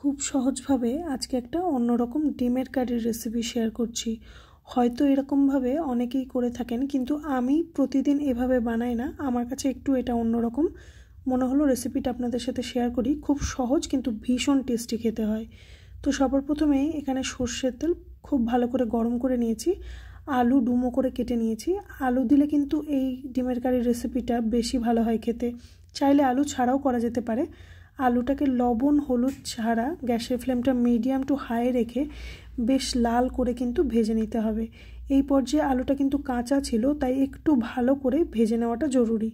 খুব সহজভাবে আজকে একটা অন্যরকম ডিমের কারির রেসিপি শেয়ার করছি। হয়তো এরকমভাবে অনেকেই করে থাকেন, কিন্তু আমি প্রতিদিন এভাবে বানাই না। আমার কাছে একটু এটা অন্যরকম মনে হলো, রেসিপিটা আপনাদের সাথে শেয়ার করি। খুব সহজ কিন্তু ভীষণ টেস্টি খেতে হয়। তো সবার প্রথমে এখানে সর্ষের তেল খুব ভালো করে গরম করে নিয়েছি। আলু ডুমো করে কেটে নিয়েছি। আলু দিলে কিন্তু এই ডিমের কারির রেসিপিটা বেশি ভালো হয় খেতে। চাইলে আলু ছাড়াও করা যেতে পারে। আলুটাকে লবণ হলুদ ছাড়া গ্যাসের ফ্লেমটা মিডিয়াম টু হাই রেখে বেশ লাল করে কিন্তু ভেজে নিতে হবে। এই পর্যায়ে আলুটা কিন্তু কাঁচা ছিল, তাই একটু ভালো করে ভেজে নেওয়াটা জরুরি।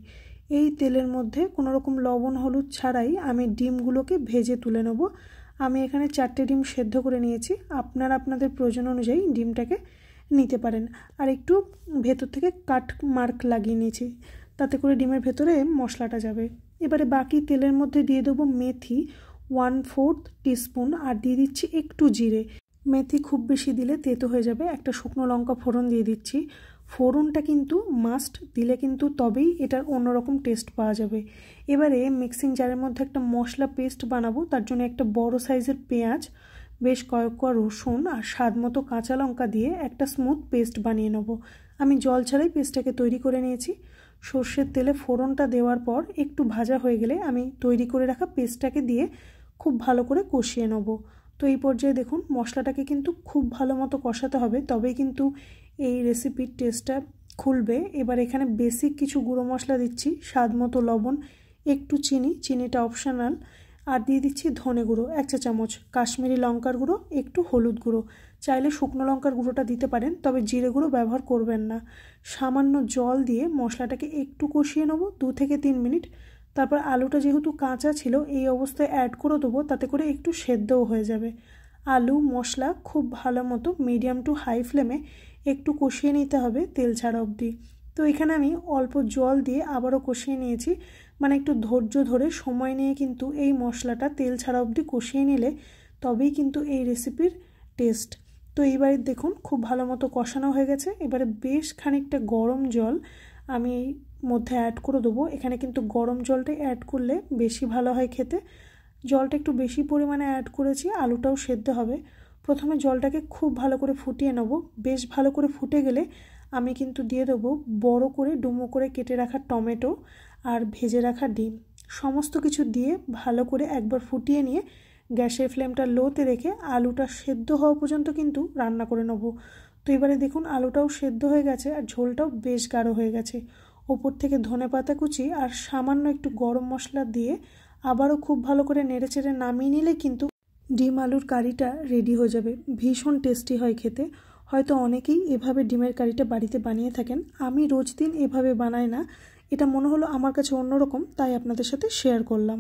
এই তেলের মধ্যে কোনো রকম লবণ হলুদ ছাড়াই আমি ডিমগুলোকে ভেজে তুলে নেব। আমি এখানে 4টে ডিম সেদ্ধ করে নিয়েছি। আপনারা আপনাদের প্রয়োজন অনুযায়ী ডিমটাকে নিতে পারেন। আর একটু ভেতর থেকে কাট মার্ক লাগিয়ে নিয়েছি, তাতে করে ডিমের ভেতরে মশলাটা যাবে। এবারে বাকি তেলের মধ্যে দিয়ে দেবো মেথি 1/4 টিস্পুন, আর দিয়ে দিচ্ছি একটু জিরে। মেথি খুব বেশি দিলে তেতো হয়ে যাবে। একটা শুকনো লঙ্কা ফোড়ন দিয়ে দিচ্ছি। ফোড়নটা কিন্তু মাস্ট দিলে কিন্তু তবেই এটার অন্যরকম টেস্ট পাওয়া যাবে। এবারে মিক্সিং জারের মধ্যে একটা মশলা পেস্ট বানাবো। তার জন্য একটা বড় সাইজের পেঁয়াজ, বেশ কয়েক কোয়া রসুন আর স্বাদ মতো কাঁচা লঙ্কা দিয়ে একটা স্মুথ পেস্ট বানিয়ে নেব। আমি জল ছাড়াই পেস্টটাকে তৈরি করে নিয়েছি। সর্ষের তেলে ফোড়নটা দেওয়ার পর একটু ভাজা হয়ে গেলে আমি তৈরি করে রাখা পেস্টটাকে দিয়ে খুব ভালো করে কষিয়ে নেব। তো এই পর্যায়ে দেখুন মশলাটাকে কিন্তু খুব ভালো মতো কষাতে হবে, তবেই কিন্তু এই রেসিপির টেস্টটা খুলবে। এবার এখানে বেসিক কিছু গুঁড়ো মশলা দিচ্ছি, স্বাদ মতো লবণ, একটু চিনিটা অপশনাল, আর দিয়ে দিচ্ছি ধনে গুঁড়ো 1 চা চামচ, কাশ্মীরি লঙ্কার গুঁড়ো, একটু হলুদ গুঁড়ো। চাইলে শুকনো লঙ্কার গুঁড়োটা দিতে পারেন, তবে জিরে গুঁড়ো ব্যবহার করবেন না। সামান্য জল দিয়ে মশলাটাকে একটু কষিয়ে নেব 2 থেকে 3 মিনিট। তারপর আলুটা যেহেতু কাঁচা ছিল এই অবস্থায় অ্যাড করে দেবো, তাতে করে একটু সেদ্ধও হয়ে যাবে। আলু মশলা খুব ভালো মতো মিডিয়াম টু হাই ফ্লেমে একটু কষিয়ে নিতে হবে তেল ছাড়া অবধি। তো এখানে আমি অল্প জল দিয়ে আবারও কষিয়ে নিয়েছি। মানে একটু ধৈর্য ধরে সময় নিয়ে কিন্তু এই মশলাটা তেল ছাড়া অবধি কষিয়ে নিলে তবেই কিন্তু এই রেসিপির টেস্ট। তো এইবারে দেখুন খুব ভালো মতো কষানো হয়ে গেছে। এবারে বেশ খানিকটা গরম জল আমি এই মধ্যে অ্যাড করে দেবো। এখানে কিন্তু গরম জলটা অ্যাড করলে বেশি ভালো হয় খেতে। জলটা একটু বেশি পরিমাণে অ্যাড করেছি, আলুটাও সেদ্ধ হবে। প্রথমে জলটাকে খুব ভালো করে ফুটিয়ে নেব। বেশ ভালো করে ফুটে গেলে আমি কিন্তু দিয়ে দেবো বড় করে ডুমো করে কেটে রাখা টমেটো আর ভেজে রাখা ডিম। সমস্ত কিছু দিয়ে ভালো করে একবার ফুটিয়ে নিয়ে গ্যাসের ফ্লেমটা লোতে রেখে আলুটা সেদ্ধ হওয়া পর্যন্ত কিন্তু রান্না করে নেব। তো এবারে দেখুন আলুটাও সেদ্ধ হয়ে গেছে আর ঝোলটাও বেশ গাঢ় হয়ে গেছে। ওপর থেকে ধনেপাতা কুচি আর সামান্য একটু গরম মশলা দিয়ে আবারও খুব ভালো করে নেড়েচেড়ে নামিয়ে নিলে কিন্তু ডিম আলুর কারিটা রেডি হয়ে যাবে। ভীষণ টেস্টি হয় খেতে। হয়তো অনেকেই এভাবে ডিমের কারিটা বাড়িতে বানিয়ে থাকেন। আমি রোজ দিন এভাবে বানাই না, এটা মনে হলো আমার কাছে অন্যরকম, তাই আপনাদের সাথে শেয়ার করলাম।